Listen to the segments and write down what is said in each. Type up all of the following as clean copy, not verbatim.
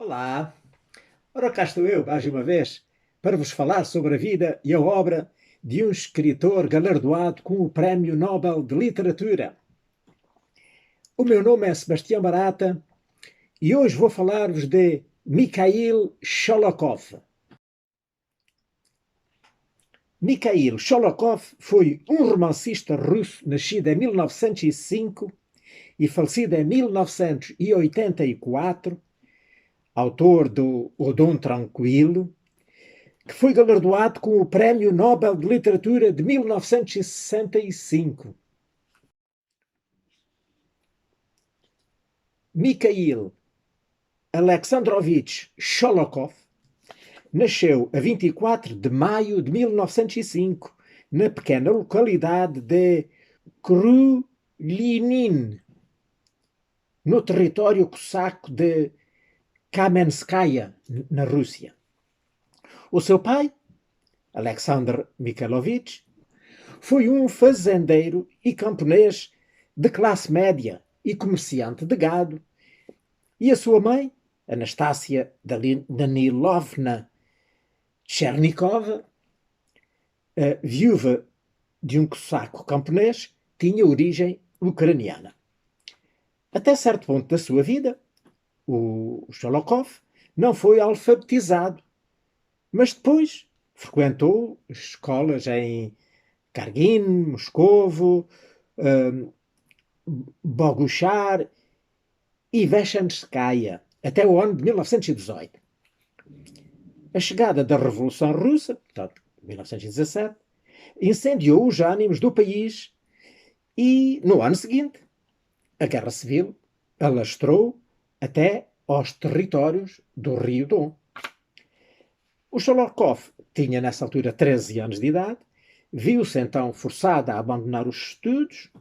Olá! Ora, cá estou eu, mais uma vez, para vos falar sobre a vida e a obra de um escritor galardoado com o Prémio Nobel de Literatura. O meu nome é Sebastião Barata e hoje vou falar-vos de Mikhail Sholokhov. Mikhail Sholokhov foi um romancista russo nascido em 1905 e falecido em 1984, autor do O Dom Tranquilo, que foi galardoado com o Prémio Nobel de Literatura de 1965. Mikhail Alexandrovich Sholokhov nasceu a 24 de maio de 1905 na pequena localidade de Krulinin, no território cosaco de Kamenskaya, na Rússia. O seu pai, Alexander Mikhailovich, foi um fazendeiro e camponês de classe média e comerciante de gado, e a sua mãe, Anastácia Danilovna Chernikova, viúva de um cosaco camponês, tinha origem ucraniana. Até certo ponto da sua vida, o Sholokhov não foi alfabetizado, mas depois frequentou escolas em Kargin, Moscovo, Boguchar e Veshanskaya, até o ano de 1918. A chegada da Revolução Russa, portanto, 1917, incendiou os ânimos do país e, no ano seguinte, a Guerra Civil alastrou até aos territórios do Rio Dom. O Sholokhov tinha, nessa altura, 13 anos de idade, viu-se então forçado a abandonar os estudos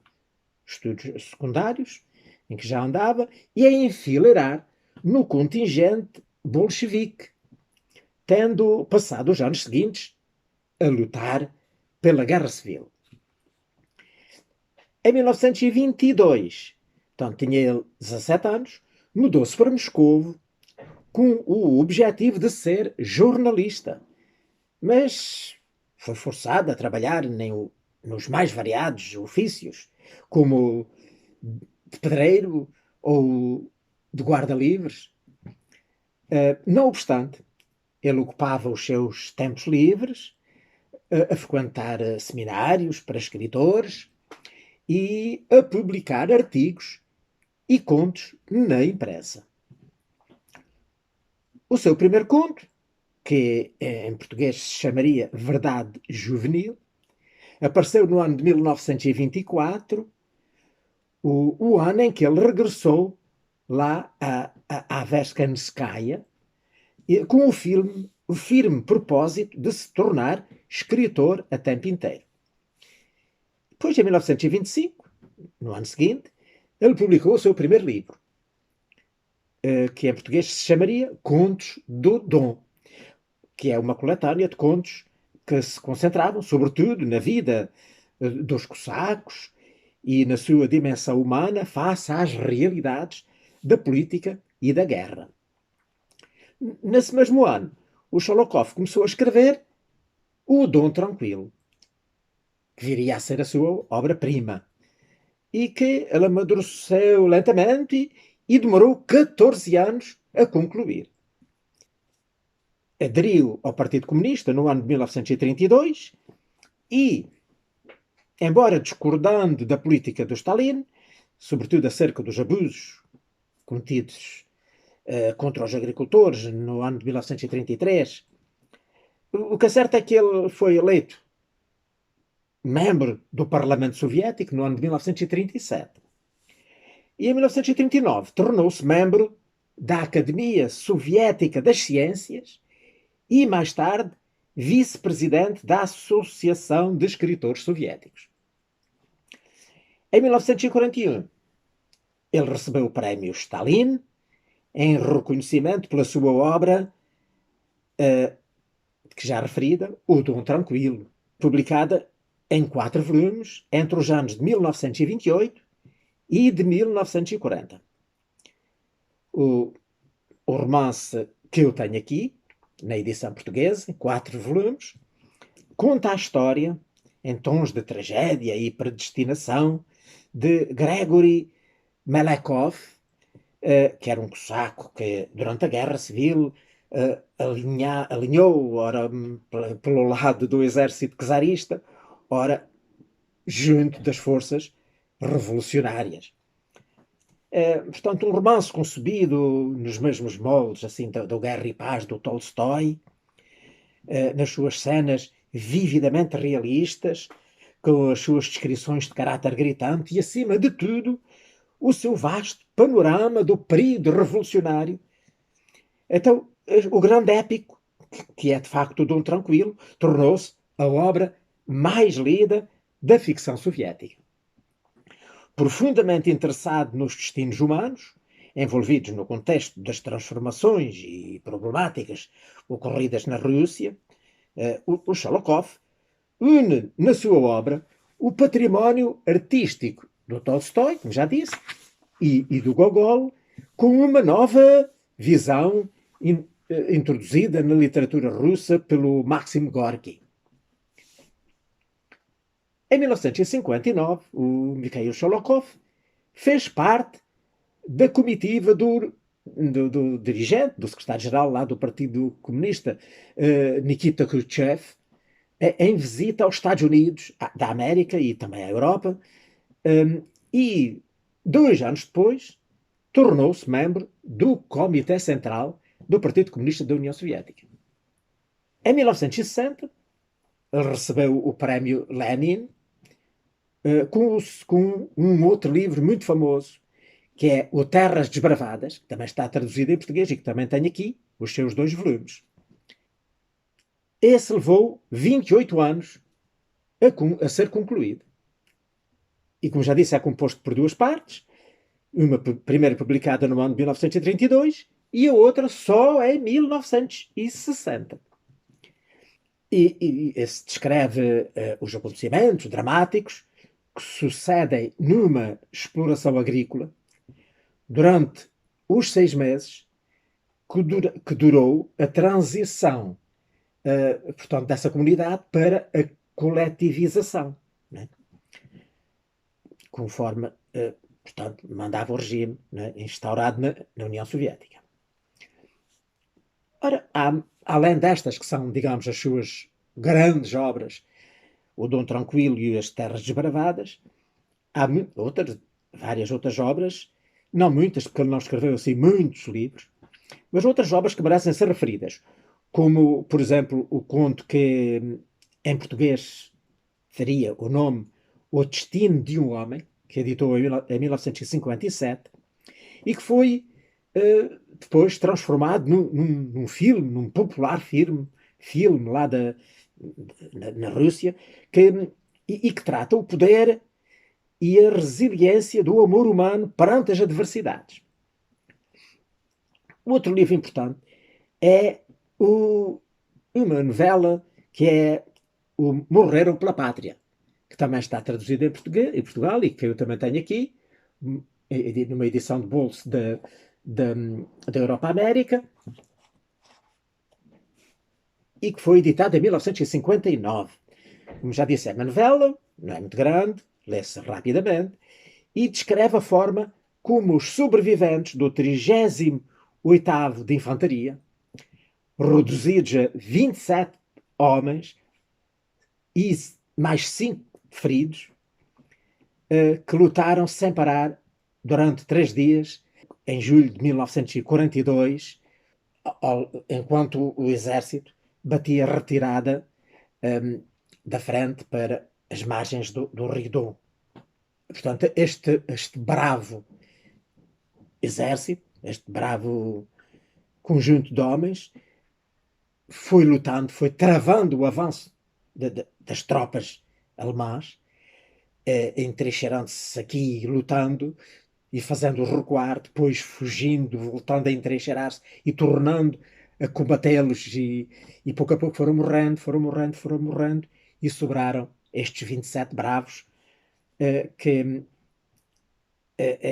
secundários, em que já andava, e a enfileirar no contingente bolchevique, tendo passado os anos seguintes a lutar pela Guerra Civil. Em 1922, então tinha ele 17 anos, mudou-se para Moscovo com o objetivo de ser jornalista, mas foi forçado a trabalhar nos mais variados ofícios, como de pedreiro ou de guarda-livres. Não obstante, ele ocupava os seus tempos livres a frequentar seminários para escritores e a publicar artigos e contos na imprensa. O seu primeiro conto, que em português se chamaria Verdade Juvenil, apareceu no ano de 1924, o ano em que ele regressou lá a Veskanskaya, com o firme propósito de se tornar escritor a tempo inteiro. Depois, em 1925, no ano seguinte, ele publicou o seu primeiro livro, que em português se chamaria Contos do Dom, que é uma coletânea de contos que se concentravam, sobretudo, na vida dos cossacos e na sua dimensão humana face às realidades da política e da guerra. Nesse mesmo ano, o Sholokhov começou a escrever O Dom Tranquilo, que viria a ser a sua obra-prima, e que ele amadureceu lentamente e demorou 14 anos a concluir. Aderiu ao Partido Comunista no ano de 1932 e, embora discordando da política do Stalin, sobretudo acerca dos abusos cometidos contra os agricultores no ano de 1933, o que é certo é que ele foi eleito membro do Parlamento Soviético no ano de 1937. E em 1939 tornou-se membro da Academia Soviética das Ciências e, mais tarde, vice-presidente da Associação de Escritores Soviéticos. Em 1941, ele recebeu o prémio Stalin em reconhecimento pela sua obra, que já referida, O Dom Tranquilo, publicada em 4 volumes entre os anos de 1928 e de 1940. o romance que eu tenho aqui, na edição portuguesa, em 4 volumes, conta a história, em tons de tragédia e predestinação, de Gregory Melekov, que era um cosaco que, durante a Guerra Civil, alinhou, ora pelo lado do exército czarista, ora junto das forças revolucionárias. Portanto, um romance concebido nos mesmos moldes assim, do Guerra e Paz do Tolstói, nas suas cenas vividamente realistas, com as suas descrições de caráter gritante e, acima de tudo, o seu vasto panorama do período revolucionário. Então, o grande épico, que é de facto o Dom Tranquilo, tornou-se a obra mais lida da ficção soviética. Profundamente interessado nos destinos humanos, envolvidos no contexto das transformações e problemáticas ocorridas na Rússia, o Sholokov une na sua obra o património artístico do Tolstói, como já disse, e do Gogol, com uma nova visão introduzida na literatura russa pelo Maxim Gorky. Em 1959, o Mikhail Sholokov fez parte da comitiva do dirigente, do secretário-geral lá do Partido Comunista, Nikita Khrushchev, em visita aos Estados Unidos da América e também à Europa, e 2 anos depois tornou-se membro do Comitê Central do Partido Comunista da União Soviética. Em 1960, ele recebeu o prémio Lenin, com um outro livro muito famoso, que é o Terras Desbravadas, que também está traduzido em português e que também tem aqui os seus 2 volumes. Esse levou 28 anos a ser concluído. E, como já disse, é composto por 2 partes, uma primeira publicada no ano de 1932 e a outra só em 1960. E se descreve os acontecimentos dramáticos que sucedem numa exploração agrícola durante os 6 meses que durou a transição, portanto, dessa comunidade para a coletivização, né? Conforme, portanto, mandava o regime, né, instaurado na União Soviética. Ora, além destas que são, digamos, as suas grandes obras, o Dom Tranquilo e as Terras Desbravadas, há várias outras obras, não muitas, porque ele não escreveu assim muitos livros, mas outras obras que merecem ser referidas, como, por exemplo, o conto que em português teria o nome O Destino de um Homem, que editou em 1957, e que foi depois transformado num filme, num popular filme lá na Rússia, e que trata o poder e a resiliência do amor humano perante as adversidades. Outro livro importante é uma novela que é o Morreram pela Pátria, que também está traduzido em Portugal e que eu também tenho aqui, numa edição de bolso da Europa América, e que foi editada em 1959. Como já disse, é uma novela, não é muito grande, lê-se rapidamente, e descreve a forma como os sobreviventes do 38º de Infantaria, reduzidos a 27 homens e mais 5 feridos, que lutaram sem parar durante 3 dias, em julho de 1942, enquanto o exército batia retirada da frente para as margens do Rio Douro. Portanto, este bravo exército, este bravo conjunto de homens, foi lutando, foi travando o avanço das tropas alemãs, entrincheirando-se aqui, lutando e fazendo recuar, depois fugindo, voltando a entrincheirar-se e tornando a combatê-los, e pouco a pouco foram morrendo, e sobraram estes 27 bravos,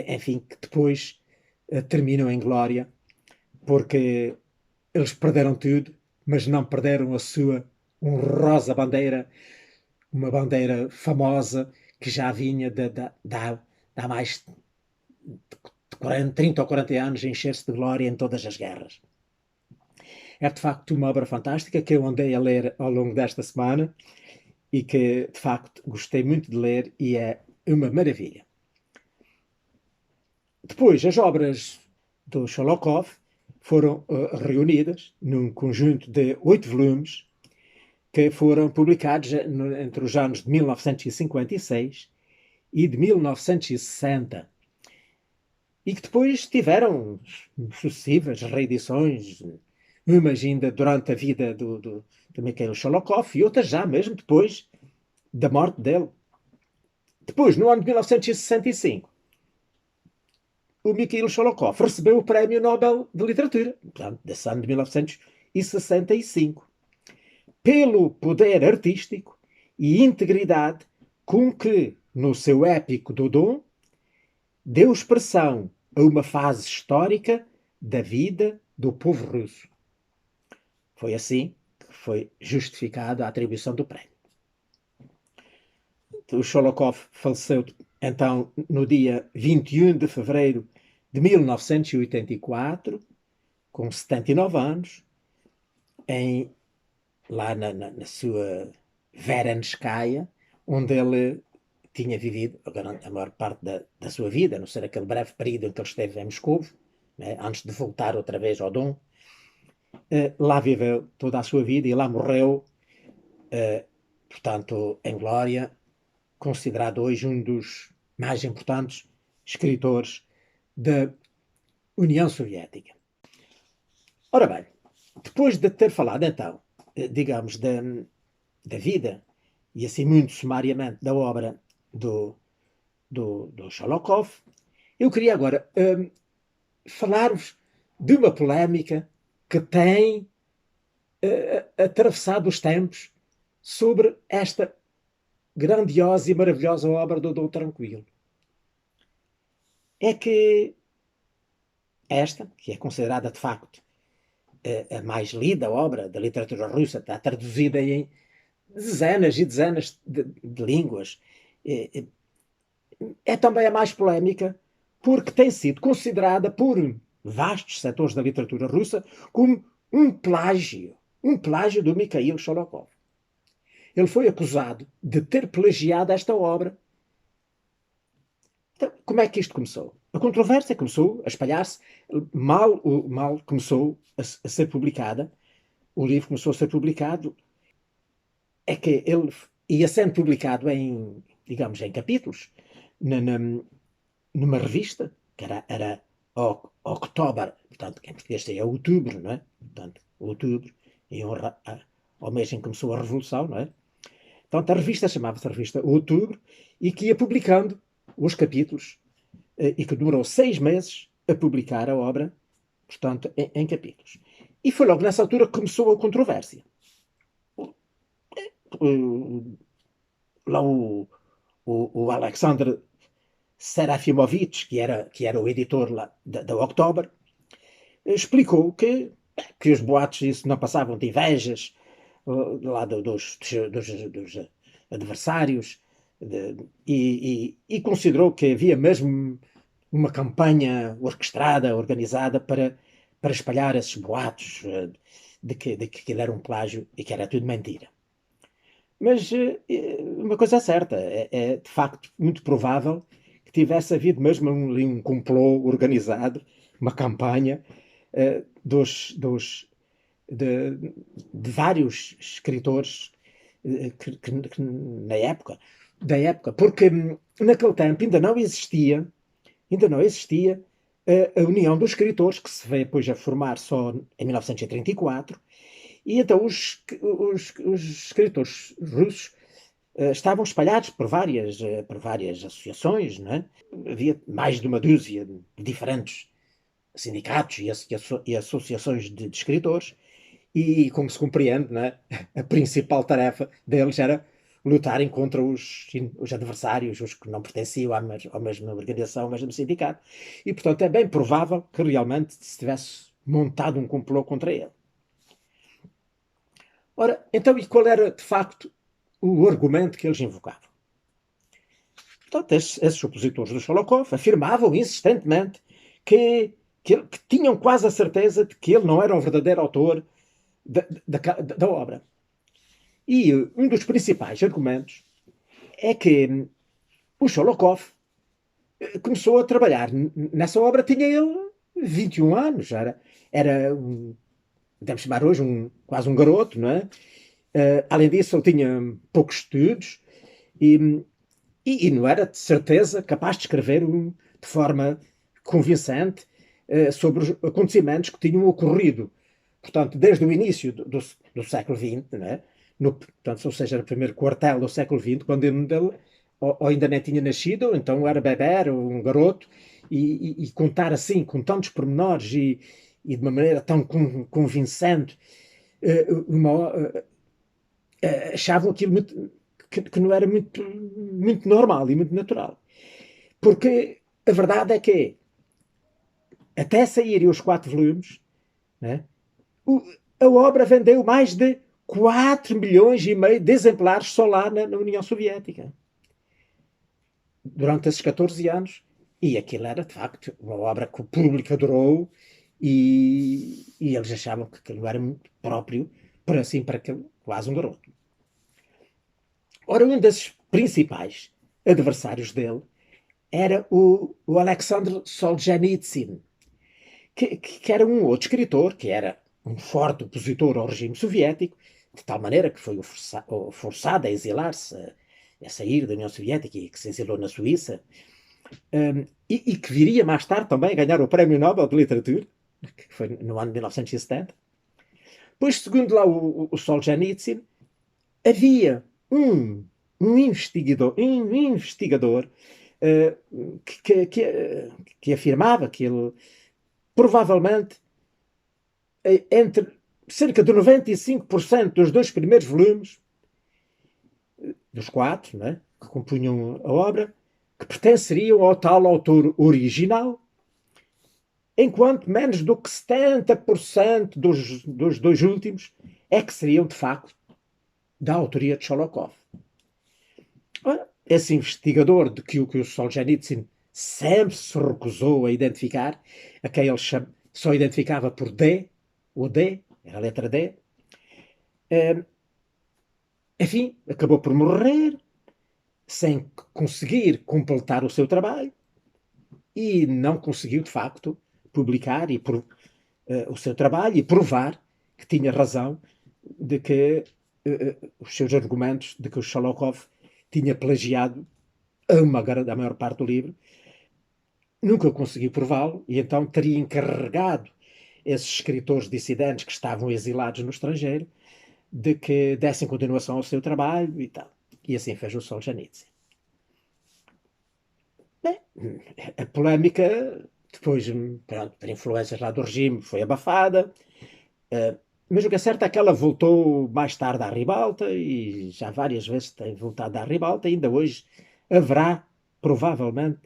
enfim, que depois terminam em glória porque eles perderam tudo, mas não perderam a sua honrosa bandeira, uma bandeira famosa que já vinha de há mais de 40, 30 ou 40 anos a encher-se de glória em todas as guerras. É de facto uma obra fantástica que eu andei a ler ao longo desta semana e que de facto gostei muito de ler e é uma maravilha. Depois, as obras do Sholokov foram reunidas num conjunto de 8 volumes que foram publicados entre os anos de 1956 e de 1960 e que depois tiveram sucessivas reedições, umas ainda durante a vida do Mikhail Sholokov e outras já mesmo depois da morte dele. Depois, no ano de 1965, o Mikhail Sholokov recebeu o Prémio Nobel de Literatura, portanto, desse ano de 1965, pelo poder artístico e integridade com que, no seu épico Dodon, deu expressão a uma fase histórica da vida do povo russo. Foi assim que foi justificada a atribuição do prémio. O Sholokov faleceu, então, no dia 21 de fevereiro de 1984, com 79 anos, lá na sua Verenskaya, onde ele tinha vivido a maior parte da sua vida, a não ser aquele breve período em que ele esteve em Moscou, né, antes de voltar outra vez ao Dom. Lá viveu toda a sua vida e lá morreu, portanto, em glória, considerado hoje um dos mais importantes escritores da União Soviética. Ora bem, depois de ter falado então, digamos, da vida e assim muito sumariamente da obra do Sholokov, eu queria agora falar-vos de uma polémica que tem atravessado os tempos sobre esta grandiosa e maravilhosa obra do Dom Tranquilo. É que esta, que é considerada de facto a mais lida obra da literatura russa, está traduzida em dezenas e dezenas de línguas, é também a mais polémica porque tem sido considerada por vastos setores da literatura russa como um plágio do Mikhail Sholokov. Ele foi acusado de ter plagiado esta obra. Então, como é que isto começou? A controvérsia começou a espalhar-se, mal começou a ser publicada, o livro começou a ser publicado, é que ele ia sendo publicado em, digamos, em capítulos, numa revista, que era October, portanto, em português é outubro, não é? Portanto, outubro, em honra ao mês em que começou a Revolução, não é? Portanto, a revista chamava-se Revista Outubro e que ia publicando os capítulos e que demorou 6 meses a publicar a obra, portanto, em capítulos. E foi logo nessa altura que começou a controvérsia. Lá o Alexander Serafimovich, que era o editor lá da October, explicou que os boatos isso não passavam de invejas lá dos adversários e considerou que havia mesmo uma campanha orquestrada, organizada para espalhar esses boatos de que aquilo era um plágio e que era tudo mentira. Mas uma coisa é certa, é de facto muito provável que tivesse havido mesmo um complô organizado, uma campanha de vários escritores na época, porque naquele tempo ainda não existia a União dos Escritores, que se veio depois a formar só em 1934, e então os escritores russos estavam espalhados por várias associações, não é? Havia mais de uma dúzia de diferentes sindicatos e associações de escritores, e como se compreende, não é? A principal tarefa deles era lutarem contra os adversários, os que não pertenciam à mesma organização, ao mesmo sindicato. E, portanto, é bem provável que realmente se tivesse montado um complô contra ele. Ora, então, e qual era, de facto, o argumento que eles invocavam? Portanto, esses opositores do Sholokov afirmavam insistentemente que tinham quase a certeza de que ele não era o verdadeiro autor da obra. E um dos principais argumentos é que o Sholokov começou a trabalhar nessa obra, tinha ele 21 anos, era podemos chamar hoje quase um garoto, não é? Além disso, ele tinha poucos estudos e não era de certeza capaz de escrever de forma convincente sobre os acontecimentos que tinham ocorrido, portanto, desde o início do século XX, não é? Portanto, ou seja, no primeiro quartel do século XX, quando ele ou ainda nem tinha nascido, ou então era bebê, era um garoto, e contar assim, com tantos pormenores e de uma maneira tão convincente, achavam aquilo que não era muito normal e muito natural. Porque a verdade é que até saírem os 4 volumes, né, a obra vendeu mais de 4 milhões e meio de exemplares só lá na União Soviética. Durante esses 14 anos. E aquilo era, de facto, uma obra que o público adorou e eles achavam que aquilo era muito próprio para aquele, quase um garoto. Ora, um desses principais adversários dele era o Alexander Solzhenitsyn, que era um outro escritor, que era um forte opositor ao regime soviético, de tal maneira que foi forçado a exilar-se, a sair da União Soviética e que se exilou na Suíça, e que viria mais tarde também a ganhar o Prémio Nobel de Literatura, que foi no ano de 1970. Pois, segundo lá o Solzhenitsyn, havia um investigador que afirmava que ele provavelmente entre cerca de 95% dos 2 primeiros volumes, dos 4, né, que compunham a obra, que pertenceriam ao tal autor original, enquanto menos do que 70% dos 2 últimos é que seriam, de facto, da autoria de Sholokov. Ora, esse investigador de que o Solzhenitsyn sempre se recusou a identificar, a quem ele só identificava por D, o D, era a letra D, enfim, acabou por morrer sem conseguir completar o seu trabalho e não conseguiu, de facto, publicar o seu trabalho e provar que tinha razão de que os seus argumentos de que o Sholokov tinha plagiado a maior parte do livro. Nunca conseguiu prová-lo e então teria encarregado esses escritores dissidentes que estavam exilados no estrangeiro de que dessem continuação ao seu trabalho e tal. E assim fez o Solzhenitsyn. Bem, a polémica, depois, pronto, por influências lá do regime, foi abafada, mas o que é certo é que ela voltou mais tarde à ribalta e já várias vezes tem voltado à ribalta. Ainda hoje haverá, provavelmente,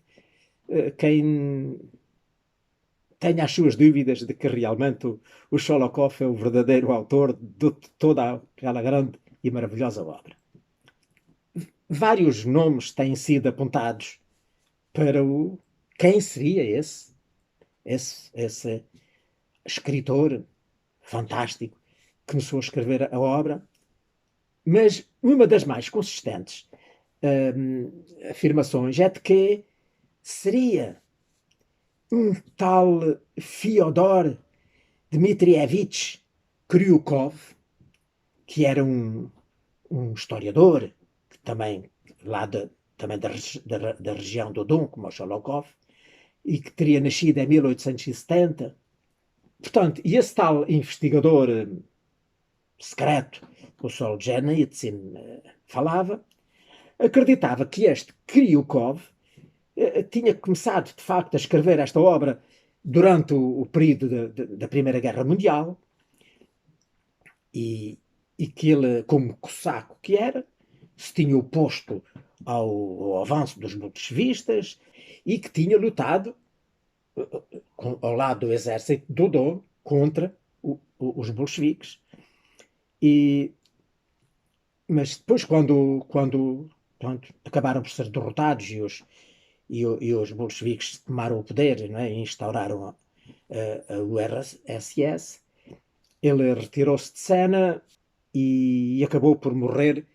quem tenha as suas dúvidas de que realmente o Sholokov é o verdadeiro autor de toda aquela grande e maravilhosa obra. Vários nomes têm sido apontados para quem seria esse escritor fantástico que começou a escrever a obra, mas uma das mais consistentes afirmações é de que seria um tal Fyodor Dmitrievich Kryukov, que era um historiador que também também da região do Don, como o Sholokov, e que teria nascido em 1870. Portanto, e esse tal investigador secreto que o Solzhenitsyn falava, acreditava que este Kryukov tinha começado, de facto, a escrever esta obra durante o período da Primeira Guerra Mundial e que ele, como cossaco que era, se tinha oposto ao avanço dos bolchevistas e que tinha lutado ao lado do exército do Don contra os bolcheviques. Mas depois, quando pronto, acabaram por ser derrotados e os bolcheviques tomaram o poder, não é, e instauraram a URSS, ele retirou-se de cena e acabou por morrer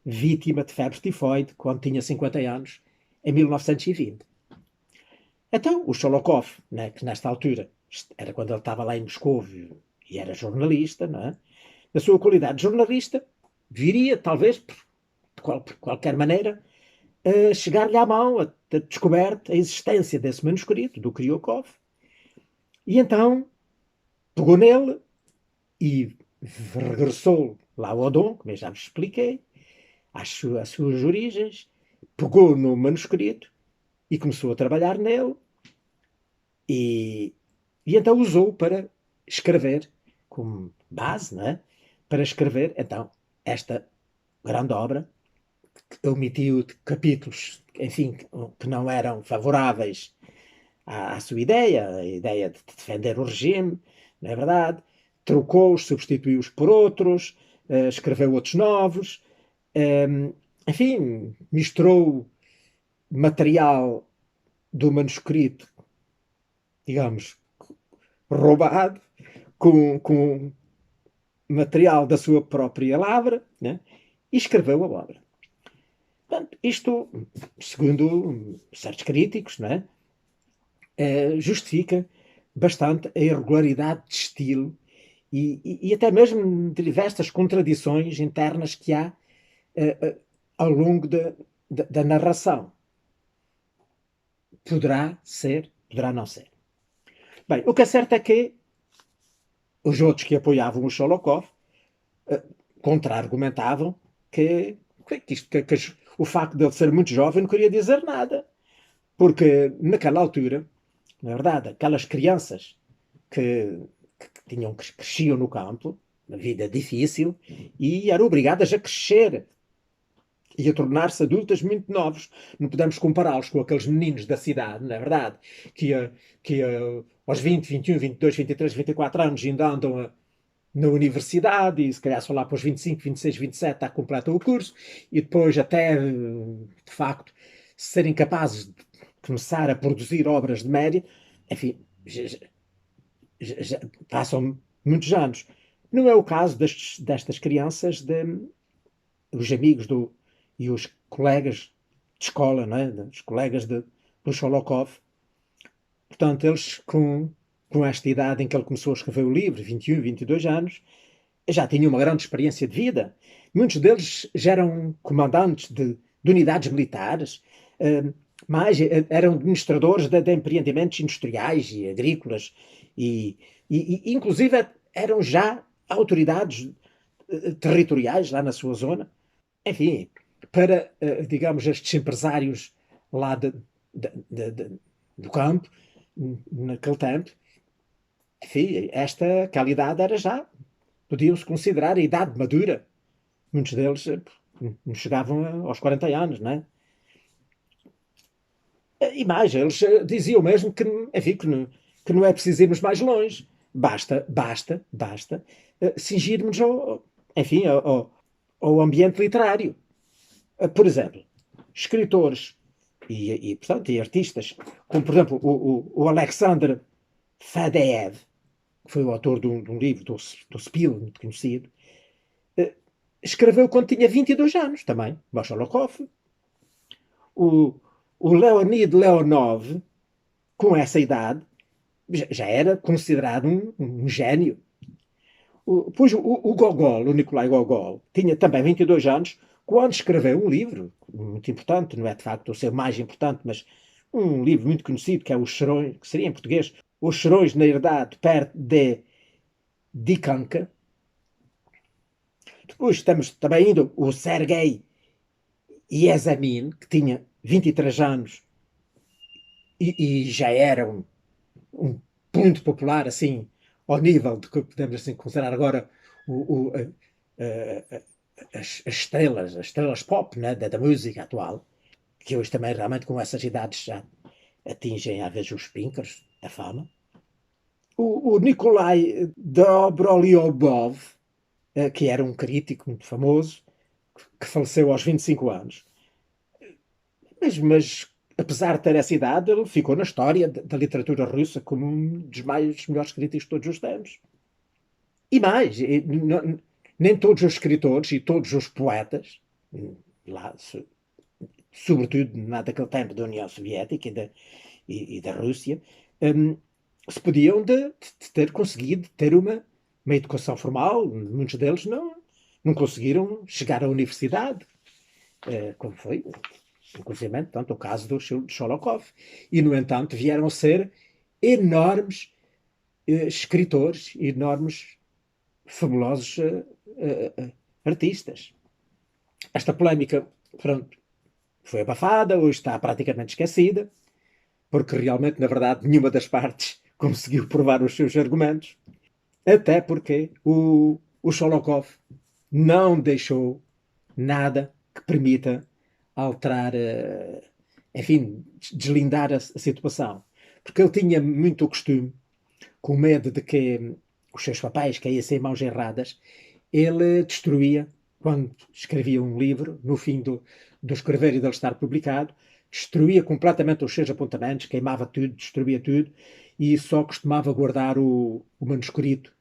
vítima de febre tifoide quando tinha 50 anos, em 1920. Então, o Sholokov, né, que nesta altura, era quando ele estava lá em Moscou e era jornalista, não é? Na sua qualidade de jornalista, viria, talvez, por qualquer maneira, a chegar-lhe à mão, a ter descoberto a existência desse manuscrito, do Kryukov, e então pegou nele e regressou lá ao Odon, como eu já vos expliquei, às suas origens, pegou no manuscrito e começou a trabalhar nele e então usou para escrever, como base, não é? Para escrever, então, esta grande obra, que omitiu capítulos, enfim, que não eram favoráveis à sua ideia, a ideia de defender o regime, não é verdade? Trocou-os, substituiu-os por outros, escreveu outros novos, enfim, misturou material do manuscrito, digamos, roubado, com material da sua própria lavra, né? E escreveu a obra. Portanto, isto, segundo certos críticos, não é? Justifica bastante a irregularidade de estilo e até mesmo diversas contradições internas que há ao longo da narração. Poderá ser, poderá não ser. Bem, o que é certo é que os outros que apoiavam o Sholokov contra-argumentavam que o facto de ele ser muito jovem não queria dizer nada. Porque naquela altura, na verdade, aquelas crianças que cresciam no campo, uma vida difícil, e eram obrigadas a crescer e a tornar-se adultas muito novos. Não podemos compará-los com aqueles meninos da cidade, não é verdade? Que aos 20, 21, 22, 23, 24 anos ainda andam na universidade e se calhar só lá para os 25, 26, 27 está completo o curso e depois até, de facto, serem capazes de começar a produzir obras de mérito, enfim, já passam muitos anos. Não é o caso destas crianças, os amigos e os colegas de escola, não é? Os colegas do Sholokov. Portanto, eles com esta idade em que ele começou a escrever o livro, 21, 22 anos, já tinham uma grande experiência de vida. Muitos deles já eram comandantes de unidades militares, mas eram administradores de empreendimentos industriais e agrícolas, inclusive eram já autoridades territoriais lá na sua zona. Enfim, para, digamos, estes empresários lá do campo, naquele tempo, enfim, esta qualidade era já, podiam-se considerar a idade madura. Muitos deles não chegavam aos 40 anos, não é? E mais, eles diziam mesmo que, enfim, que não é preciso irmos mais longe. Basta cingirmos enfim, ao ambiente literário. Por exemplo, escritores portanto, e artistas, como por exemplo o Alexander Fadeev, que foi o autor de um livro do Spiel, muito conhecido, escreveu quando tinha 22 anos também, Bachalokov. O, o Leonid Leonov, com essa idade, já era considerado um gênio. Pois o Gogol, o Nikolai Gogol, tinha também 22 anos quando escreveu um livro muito importante, não é de facto o seu mais importante, mas um livro muito conhecido, que é Os Serões, que seria em português, Os Serões na Herdade perto de Dikanka. Depois temos também ainda o Sergei Yesemin, que tinha 23 anos e já era um ponto popular, assim, ao nível de que podemos assim, considerar agora as estrelas pop, né, da música atual, que hoje também realmente com essas idades já atingem às vezes os píncaros da fama. o Nikolai Dobroliubov, que era um crítico muito famoso, que faleceu aos 25 anos. Mas apesar de ter essa idade, ele ficou na história da literatura russa como um dos melhores críticos de todos os tempos. E mais, nem todos os escritores e todos os poetas, lá, sobretudo naquele tempo da União Soviética e da Rússia, um, se podiam de ter conseguido ter uma educação formal. Muitos deles não conseguiram chegar à universidade, como foi, inclusive, tanto o caso do Sholokov. E, no entanto, vieram a ser enormes escritores, enormes, fabulosos artistas. Esta polémica, pronto, foi abafada, hoje está praticamente esquecida, porque realmente, na verdade, nenhuma das partes conseguiu provar os seus argumentos, até porque o Sholokov não deixou nada que permita alterar, enfim, deslindar a situação. Porque ele tinha muito o costume, com medo de que os seus papéis caíssem em mãos erradas, ele destruía, quando escrevia um livro, no fim do escrever e dele estar publicado, destruía completamente os seus apontamentos, queimava tudo, destruía tudo, e só costumava guardar o manuscrito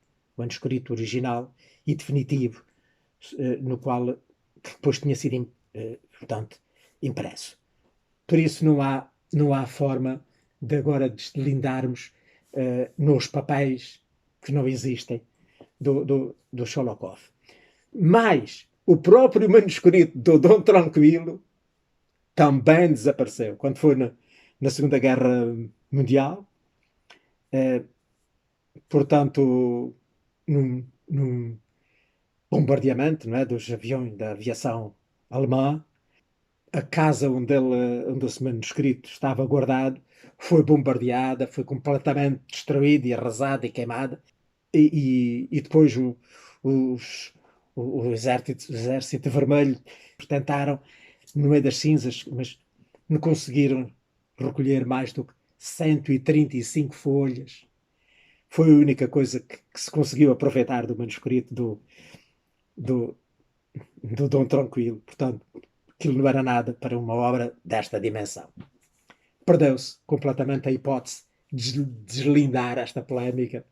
original e definitivo, no qual que depois tinha sido, portanto, impresso. Por isso não há forma de agora deslindarmos nos papéis que não existem do Sholokov. Mas o próprio manuscrito do Dom Tranquilo também desapareceu. Quando foi na Segunda Guerra Mundial, eh, portanto, num bombardeamento, não é, dos aviões da aviação alemã, a casa onde esse manuscrito estava guardado foi bombardeada, foi completamente destruída e arrasada e queimada. E depois o exército Vermelho tentaram, no meio das cinzas, mas não conseguiram recolher mais do que 135 folhas. Foi a única coisa que se conseguiu aproveitar do manuscrito do, do Dom Tranquilo. Portanto, aquilo não era nada para uma obra desta dimensão. Perdeu-se completamente a hipótese de deslindar esta polémica,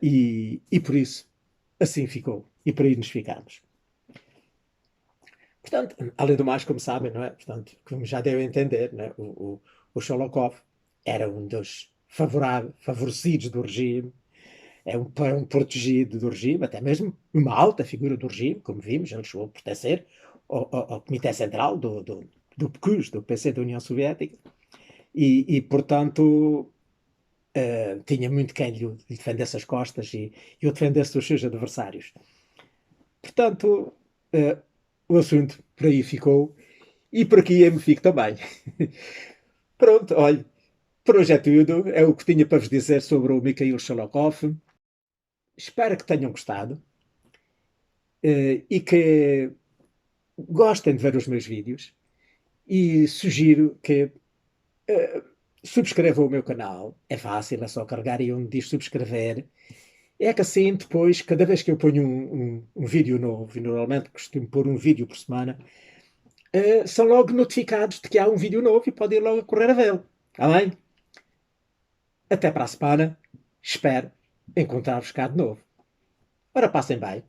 e por isso assim ficou. E por aí nos ficamos. Portanto, além do mais, como sabem, não é? Portanto, como já deu a entender, não é? O Sholokov era um dos favorecidos do regime, um protegido do regime, até mesmo uma alta figura do regime, como vimos, ele chegou a pertencer ao Comitê Central do PQUS, do PC da União Soviética, e portanto, tinha muito quem lhe defendesse as costas e o defendesse dos seus adversários. Portanto, o assunto por aí ficou e por aqui eu me fico também. Pronto, olha, por hoje é tudo. É o que tinha para vos dizer sobre o Mikhail Sholokov. Espero que tenham gostado, e que gostem de ver os meus vídeos, e sugiro que subscrevam o meu canal. É fácil, é só carregar aí onde diz subscrever. É que assim, depois, cada vez que eu ponho um vídeo novo, e normalmente costumo pôr um vídeo por semana, são logo notificados de que há um vídeo novo e podem ir logo a correr a vê-lo. Está bem? Até para a semana. Espero encontrar-vos cá de novo. Ora, passem bem.